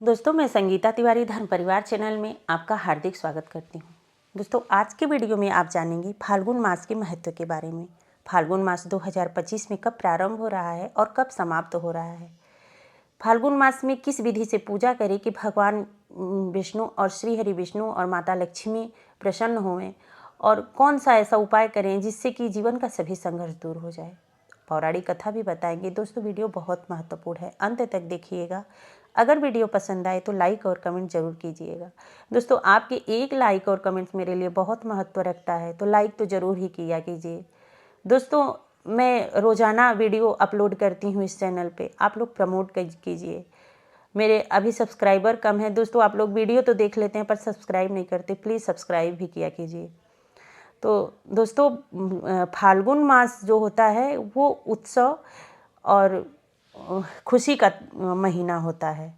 दोस्तों, मैं संगीता तिवारी धर्म परिवार चैनल में आपका हार्दिक स्वागत करती हूँ। दोस्तों, आज के वीडियो में आप जानेंगे फाल्गुन मास के महत्व के बारे में। फाल्गुन मास 2025 में कब प्रारंभ हो रहा है और कब समाप्त हो रहा है। फाल्गुन मास में किस विधि से पूजा करें कि भगवान विष्णु और श्री हरि विष्णु और माता लक्ष्मी प्रसन्न हों, और कौन सा ऐसा उपाय करें जिससे कि जीवन का सभी संघर्ष दूर हो जाए। पौराणिक कथा भी बताएंगे। दोस्तों, वीडियो बहुत महत्वपूर्ण है, अंत तक देखिएगा। अगर वीडियो पसंद आए तो लाइक और कमेंट जरूर कीजिएगा। दोस्तों, आपके एक लाइक और कमेंट्स मेरे लिए बहुत महत्व रखता है, तो लाइक तो ज़रूर ही किया कीजिए। दोस्तों, मैं रोज़ाना वीडियो अपलोड करती हूँ इस चैनल पे, आप लोग प्रमोट कीजिए। मेरे अभी सब्सक्राइबर कम है। दोस्तों, आप लोग वीडियो तो देख लेते हैं पर सब्सक्राइब नहीं करते, प्लीज़ सब्सक्राइब भी किया कीजिए। तो दोस्तों, फाल्गुन मास जो होता है वो उत्सव और खुशी का महीना होता है,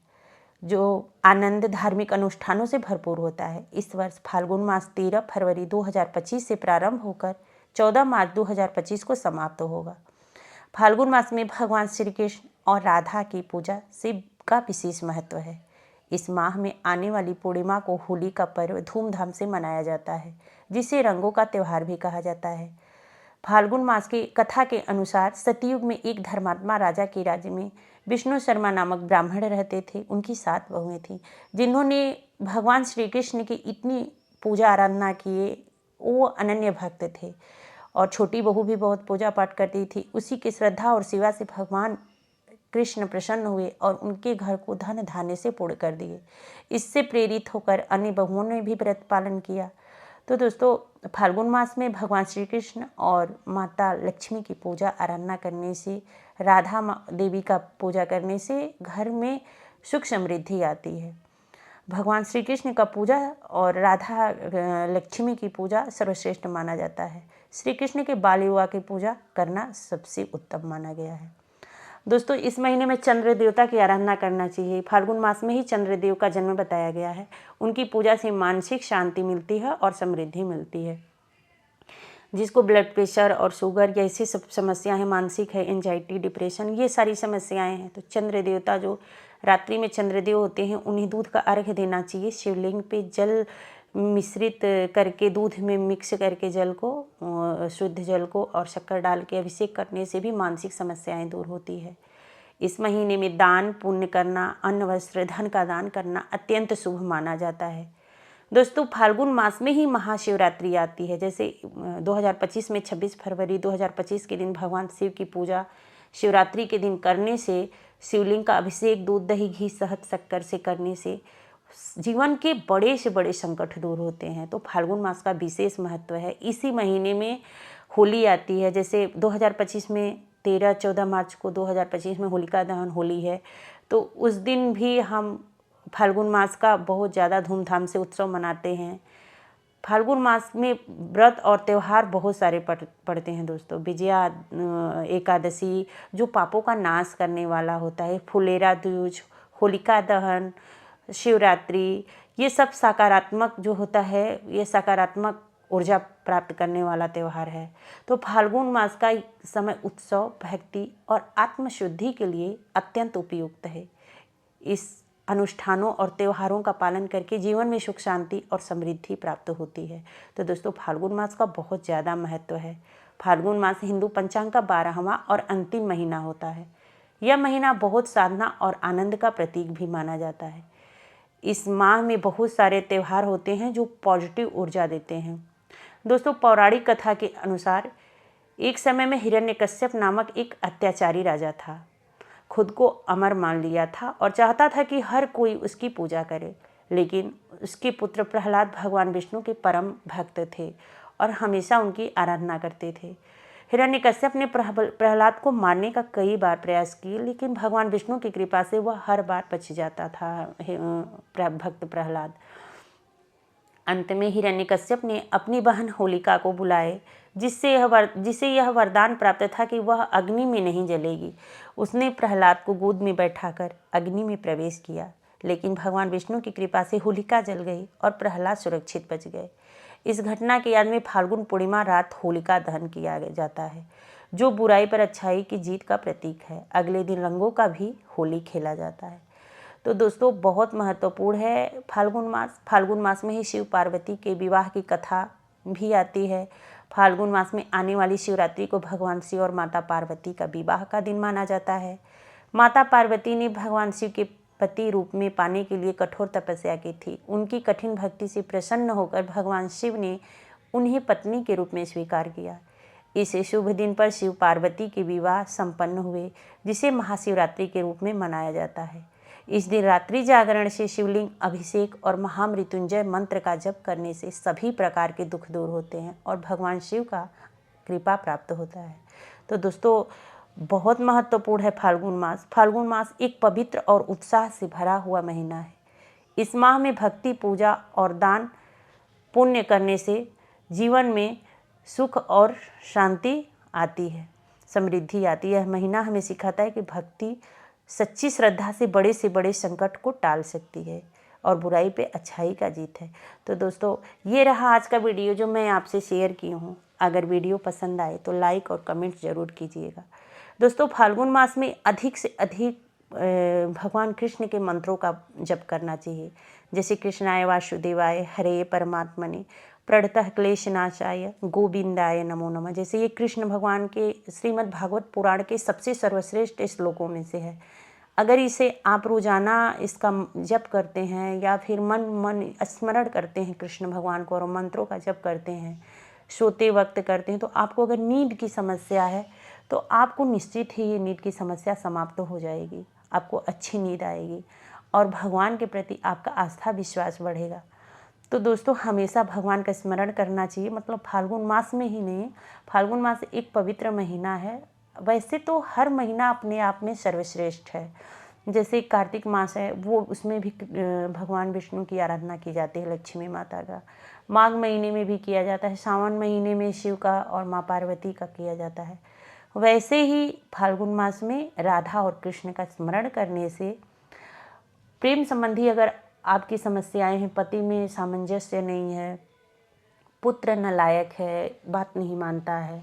जो आनंद धार्मिक अनुष्ठानों से भरपूर होता है। इस वर्ष फाल्गुन मास 13 फरवरी 2025 से प्रारंभ होकर 14 मार्च 2025 को समाप्त होगा। फाल्गुन मास में भगवान श्री कृष्ण और राधा की पूजा शिव का विशेष महत्व है। इस माह में आने वाली पूर्णिमा को होली का पर्व धूमधाम से मनाया जाता है, जिसे रंगों का त्यौहार भी कहा जाता है। फाल्गुन मास की कथा के अनुसार सतयुग में एक धर्मात्मा राजा के राज्य में विष्णु शर्मा नामक ब्राह्मण रहते थे। उनकी 7 बहुएं थीं, जिन्होंने भगवान श्री कृष्ण की इतनी पूजा आराधना किए। वो अनन्य भक्त थे और छोटी बहू भी बहुत पूजा पाठ करती थी। उसी की श्रद्धा और सेवा से भगवान कृष्ण प्रसन्न हुए और उनके घर को धन धान्य से पूर्ण कर दिए। इससे प्रेरित होकर अन्य बहुओं ने भी व्रत पालन किया। तो दोस्तों, फाल्गुन मास में भगवान श्री कृष्ण और माता लक्ष्मी की पूजा आराधना करने से, राधा देवी का पूजा करने से घर में सुख समृद्धि आती है। भगवान श्री कृष्ण का पूजा और राधा लक्ष्मी की पूजा सर्वश्रेष्ठ माना जाता है। श्री कृष्ण के बाल विवाह की पूजा करना सबसे उत्तम माना गया है। दोस्तों, इस महीने में चंद्र देवता की आराधना करना चाहिए। फाल्गुन मास में ही चंद्रदेव का जन्म बताया गया है। उनकी पूजा से मानसिक शांति मिलती है और समृद्धि मिलती है। जिसको ब्लड प्रेशर और शुगर जैसी सब समस्याएं हैं, मानसिक है, एंजाइटी, डिप्रेशन, ये सारी समस्याएं हैं, तो चंद्र देवता जो रात्रि में चंद्रदेव होते हैं, उन्हें दूध का अर्घ्य देना चाहिए। शिवलिंग पे जल मिश्रित करके, दूध में मिक्स करके जल को, शुद्ध जल को और शक्कर डाल के अभिषेक करने से भी मानसिक समस्याएं दूर होती है। इस महीने में दान पुण्य करना, अन्न वस्त्र धन का दान करना अत्यंत शुभ माना जाता है। दोस्तों, फाल्गुन मास में ही महाशिवरात्रि आती है। जैसे 2025 में 26 फरवरी 2025 के दिन भगवान शिव की पूजा शिवरात्रि के दिन करने से, शिवलिंग का अभिषेक दूध दही घी शहद शक्कर से करने से जीवन के बड़े से बड़े संकट दूर होते हैं। तो फाल्गुन मास का विशेष महत्व है। इसी महीने में होली आती है। जैसे 2025 में 13-14 मार्च को 2025 में होलिका दहन होली है, तो उस दिन भी हम फाल्गुन मास का बहुत ज़्यादा धूमधाम से उत्सव मनाते हैं। फाल्गुन मास में व्रत और त्यौहार बहुत सारे पड़ते हैं दोस्तों। विजया एकादशी जो पापों का नाश करने वाला होता है, फुलेरा दूज, होलिका दहन, शिवरात्रि, ये सब सकारात्मक जो होता है, ये सकारात्मक ऊर्जा प्राप्त करने वाला त्यौहार है। तो फाल्गुन मास का समय उत्सव, भक्ति और आत्मशुद्धि के लिए अत्यंत उपयुक्त है। इस अनुष्ठानों और त्योहारों का पालन करके जीवन में सुख शांति और समृद्धि प्राप्त होती है। तो दोस्तों, फाल्गुन मास का बहुत ज़्यादा महत्व है। फाल्गुन मास हिंदू पंचांग का 12वां और अंतिम महीना होता है। यह महीना बहुत साधना और आनंद का प्रतीक भी माना जाता है। इस माह में बहुत सारे त्यौहार होते हैं जो पॉजिटिव ऊर्जा देते हैं। दोस्तों, पौराणिक कथा के अनुसार एक समय में हिरण्यकश्यप नामक एक अत्याचारी राजा था। खुद को अमर मान लिया था और चाहता था कि हर कोई उसकी पूजा करे। लेकिन उसके पुत्र प्रहलाद भगवान विष्णु के परम भक्त थे और हमेशा उनकी आराधना करते थे। हिरण्यकश्यप ने प्रहलाद को मारने का कई बार प्रयास किए, लेकिन भगवान विष्णु की कृपा से वह हर बार बच जाता था भक्त प्रहलाद। अंत में हिरण्यकश्यप ने अपनी बहन होलिका को बुलाए, जिसे यह वरदान प्राप्त था कि वह अग्नि में नहीं जलेगी। उसने प्रहलाद को गोद में बैठाकर अग्नि में प्रवेश किया, लेकिन भगवान विष्णु की कृपा से होलिका जल गई और प्रहलाद सुरक्षित बच गए। इस घटना की याद में फाल्गुन पूर्णिमा रात होलिका दहन किया जाता है, जो बुराई पर अच्छाई की जीत का प्रतीक है। अगले दिन रंगों का भी होली खेला जाता है। तो दोस्तों बहुत महत्वपूर्ण है फाल्गुन मास। फाल्गुन मास में ही शिव पार्वती के विवाह की कथा भी आती है। फाल्गुन मास में आने वाली शिवरात्रि को भगवान शिव और माता पार्वती का विवाह का दिन माना जाता है। माता पार्वती ने भगवान शिव के पति रूप में पाने के लिए कठोर तपस्या की थी। उनकी कठिन भक्ति से प्रसन्न होकर भगवान शिव ने उन्हें पत्नी के रूप में स्वीकार किया। इस शुभ दिन पर शिव पार्वती के विवाह संपन्न हुए, जिसे महाशिवरात्रि के रूप में मनाया जाता है। इस दिन रात्रि जागरण से शिवलिंग अभिषेक और महामृत्युंजय मंत्र का जप करने से सभी प्रकार के दुख दूर होते हैं और भगवान शिव का कृपा प्राप्त होता है। तो दोस्तों बहुत महत्वपूर्ण है फाल्गुन मास। फाल्गुन मास एक पवित्र और उत्साह से भरा हुआ महीना है। इस माह में भक्ति, पूजा और दान पुण्य करने से जीवन में सुख और शांति आती है, समृद्धि आती है। यह महीना हमें सिखाता है कि भक्ति सच्ची श्रद्धा से बड़े संकट को टाल सकती है और बुराई पे अच्छाई का जीत है। तो दोस्तों ये रहा आज का वीडियो जो मैं आपसे शेयर की हूँ। अगर वीडियो पसंद आए तो लाइक और कमेंट ज़रूर कीजिएगा। दोस्तों फाल्गुन मास में अधिक से अधिक भगवान कृष्ण के मंत्रों का जप करना चाहिए, जैसे कृष्णाय वासुदेवाय हरे परमात्मने प्रणतः क्लेशनाशाय गोविंदाय नमो नमः। जैसे ये कृष्ण भगवान के श्रीमद् भागवत पुराण के सबसे सर्वश्रेष्ठ श्लोकों में से है। अगर इसे आप रोजाना इसका जप करते हैं या फिर मन स्मरण करते हैं कृष्ण भगवान को और मंत्रों का जप करते हैं, सोते वक्त करते हैं, तो आपको अगर नींद की समस्या है तो आपको निश्चित ही ये नींद की समस्या समाप्त हो जाएगी। आपको अच्छी नींद आएगी और भगवान के प्रति आपका आस्था विश्वास बढ़ेगा। तो दोस्तों हमेशा भगवान का स्मरण करना चाहिए। मतलब फाल्गुन मास में ही नहीं, फाल्गुन मास एक पवित्र महीना है। वैसे तो हर महीना अपने आप में सर्वश्रेष्ठ है। जैसे कार्तिक मास है, वो उसमें भी भगवान विष्णु की आराधना की जाती है, लक्ष्मी माता का। माघ महीने में भी किया जाता है। सावन महीने में शिव का और माँ पार्वती का किया जाता है। वैसे ही फाल्गुन मास में राधा और कृष्ण का स्मरण करने से प्रेम संबंधी अगर आपकी समस्याएं हैं, पति में सामंजस्य नहीं है, पुत्र नालायक है, बात नहीं मानता है,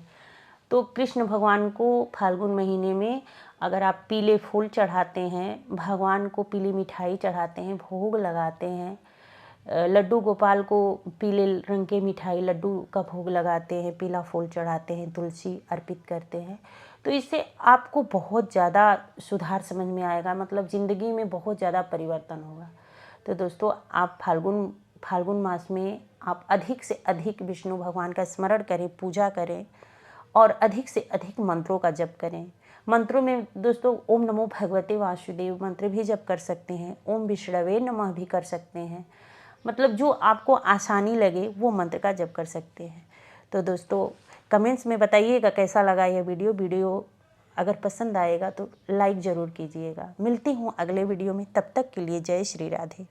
तो कृष्ण भगवान को फाल्गुन महीने में अगर आप पीले फूल चढ़ाते हैं, भगवान को पीली मिठाई चढ़ाते हैं, भोग लगाते हैं, लड्डू गोपाल को पीले रंग के मिठाई लड्डू का भोग लगाते हैं, पीला फूल चढ़ाते हैं, तुलसी अर्पित करते हैं, तो इससे आपको बहुत ज़्यादा सुधार समझ में आएगा। मतलब ज़िंदगी में बहुत ज़्यादा परिवर्तन होगा। तो दोस्तों आप फाल्गुन मास में आप अधिक से अधिक विष्णु भगवान का स्मरण करें, पूजा करें और अधिक से अधिक मंत्रों का जप करें। मंत्रों में दोस्तों ओम नमो भगवते वासुदेव मंत्र भी जप कर सकते हैं, ओम विष्णवे नमः भी कर सकते हैं। मतलब जो आपको आसानी लगे वो मंत्र का जप कर सकते हैं। तो दोस्तों कमेंट्स में बताइएगा कैसा लगा यह वीडियो। अगर पसंद आएगा तो लाइक ज़रूर कीजिएगा। मिलती हूँ अगले वीडियो में, तब तक के लिए जय श्री राधे।